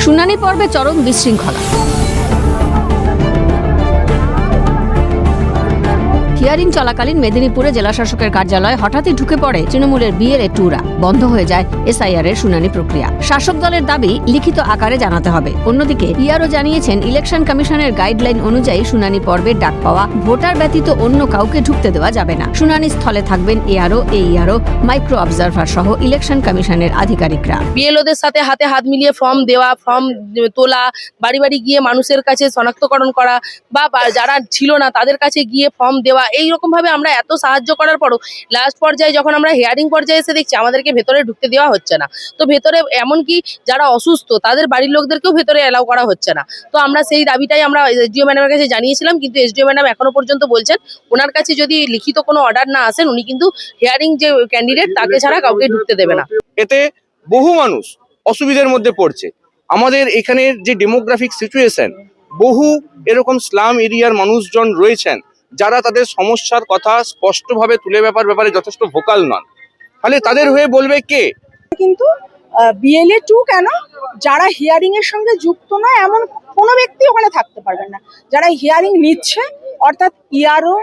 শুনানি পর্বে চরম বিশৃঙ্খলা। হিয়ারিং চলাকালীন মেদিনীপুরে জেলাশাসকের কার্যালয়ে হঠাৎই ঢুকে পড়ে তৃণমূলের বিএলএ টুরা। বন্ধ হয়ে যায় এসআইআর এর শুনানি প্রক্রিয়া। শাসক দলের দাবি লিখিত আকারে জানাতে হবে। অন্যদিকে ইআরও জানিয়েছেন ইলেকশন কমিশনের গাইডলাইন অনুযায়ী শুনানি পর্বের ডাক পাওয়া ভোটার ব্যতীত অন্য কাউকে ঢুকতে দেওয়া যাবে না। শুনানি স্থলে থাকবেন এআরও, এইআরও, মাইক্রো অবজারভার সহ ইলেকশন কমিশনের আধিকারিকরা। বিএলওদের সাথে হাতে হাত মিলিয়ে ফর্ম দেওয়া, ফর্ম তোলা, বাড়ি বাড়ি গিয়ে মানুষের কাছে শনাক্তকরণ করা বা যারা ছিল না তাদের কাছে গিয়ে ফর্ম দেওয়া, এইরকম ভাবে আমরা এত সাহায্য করার পরও লাস্ট পর্যায়ে যখন আমরা হিয়ারিং পর্যায়ে এসে দেখছি আমাদেরকে ভেতরে ঢুকতে দেওয়া হচ্ছে না। তো ভেতরে এমনকি যারা অসুস্থ তাদের বাড়ির লোকদেরকেও ভেতরে অ্যালাউ করা হচ্ছে না। তো আমরা সেই দাবিটাই আমরা এসডিও ম্যাডামের কাছে জানিয়েছিলাম, কিন্তু এসডিও ম্যাডাম এখনো পর্যন্ত বলছেন ওনার কাছে যদি লিখিত কোনো অর্ডার না আসেন উনি কিন্তু হিয়ারিং যে ক্যান্ডিডেট তাকে ছাড়া কাউকে ঢুকতে দেবে না। এতে বহু মানুষ অসুবিধার মধ্যে পড়ছে। আমাদের এখানের যে ডেমোগ্রাফিক সিচুয়েশন, বহু এরকম স্লাম এরিয়ার মানুষজন রয়েছেন যারা তাদের সমস্যার কথা স্পষ্টভাবে তুলে ব্যাপারে যথেষ্ট ভোকাল নন। তাহলে তাদের হয়ে বলবে কে? কিন্তু বিএলএ 2 কেন, যারা হিয়ারিং এর সঙ্গে যুক্ত নয় এমন কোনো ব্যক্তি ওখানে থাকতে পারবেন না। যারা হিয়ারিং নিচ্ছে অর্থাৎ ERO,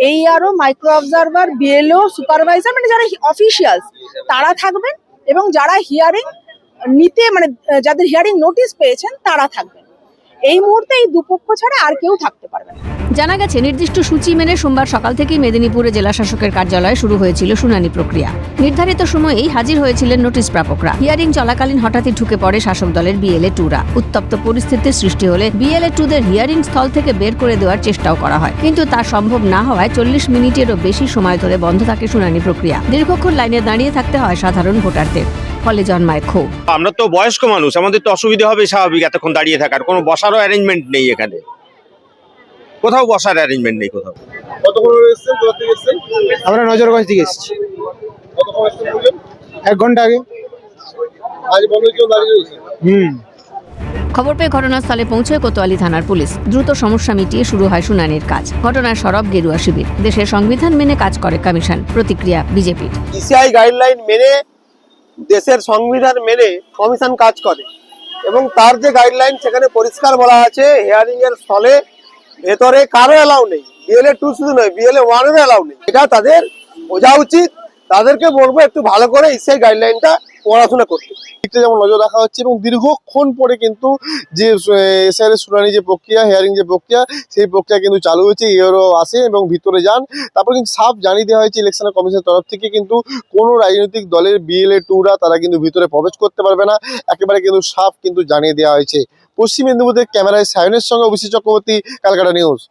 এইআরও, micro observer, BLO, supervisor, মানে যারা অফিসিয়ালস তারা থাকবেন, এবং যারা হিয়ারিং নিতে মানে যাদের হিয়ারিং নোটিশ পেয়েছেন তারা থাকবেন। এই মুহূর্তে এই দুপক্ষ ছাড়া আর কেউ থাকতে পারবে না। জানা গেছে নির্দিষ্ট সূচি মেনে সোমবার সকাল থেকেই মেদিনীপুরে জেলাশাসকের কার্যালয়ে শুরু হয়েছিল শুনানি প্রক্রিয়া। নির্ধারিত সময়েই হাজির হয়েছিলেন নোটিশ প্রাপকরা। হিয়ারিং চলাকালীন হঠাৎই ঢুকে পড়ে শাসক দলের বিএলএ টুরা। উত্তপ্ত পরিস্থিতির সৃষ্টি হলে বিএলএ টুদের হিয়ারিং স্থল থেকে বের করে দেওয়ার চেষ্টাও করা হয়, কিন্তু তা সম্ভব না হওয়ায় 40 মিনিটেরও বেশি সময় ধরে বন্ধ থাকে শুনানি প্রক্রিয়া। দীর্ঘক্ষণ লাইনে দাঁড়িয়ে থাকতে হয় সাধারণ ভোটারদের, ফলে জন্মায় ক্ষোভ। আমরা তো বয়স্ক মানুষ, আমাদের তো অসুবিধা হবে স্বাভাবিক এতক্ষণ দাঁড়িয়ে থাকার। কোনো বসারও অ্যারেঞ্জমেন্ট নেই এখানে, কোথাও বসার অ্যারেঞ্জমেন্ট নেই কোথাও। আমরা নজরগঞ্জ থেকে এসেছি 1 ঘন্টা আগে। খবর পেয়ে ঘটনাস্থলে পৌঁছয় কোতোয়ালি থানার পুলিশ। দ্রুত সমস্যা মিটিয়ে শুরু হয় শুনানির কাজ। ঘটনায় সরব গেরুয়া শিবির। দেশের সংবিধান মেনে কাজ করে কমিশন, প্রতিক্রিয়া বিজেপির। ইসিআই গাইডলাইন মেনে, দেশের সংবিধান মেনে কমিশন কাজ করে, এবং তার যে গাইডলাইন সেখানে পরিষ্কার বলা আছে হিয়ারিং এর স্থলে ভেতরে কারো অ্যালাউ নেই। বিএলএ 2 শুধু নয়, বিএলএ 1 এর অ্যালাউ নেই। এটা তাদের বোঝা উচিত। তাদেরকে বলবো একটু ভালো করে ইসিআই গাইডলাইনটা পড়াশোনা করতে। যেমন নজর রাখা হচ্ছে, এবং দীর্ঘক্ষণ পরে কিন্তু যে এসআইআর এর শুনানি যে প্রক্রিয়া, হিয়ারিং যে প্রক্রিয়া, সেই প্রক্রিয়া কিন্তু চালু হয়েছে। এরও আসে এবং ভিতরে যান। তারপর কিন্তু সাফ জানিয়ে দেওয়া হয়েছে ইলেকশন কমিশনের তরফ থেকে কিন্তু কোনো রাজনৈতিক দলের বিএলএ টুরা তারা কিন্তু ভিতরে প্রবেশ করতে পারবে না। একেবারে কিন্তু সাফ কিন্তু জানিয়ে দেওয়া হয়েছে। পশ্চিম মেদিনীপুরের ক্যামেরায় সায়নের সঙ্গে অভিষেক চক্রবর্তী, ক্যালকাটা নিউজ।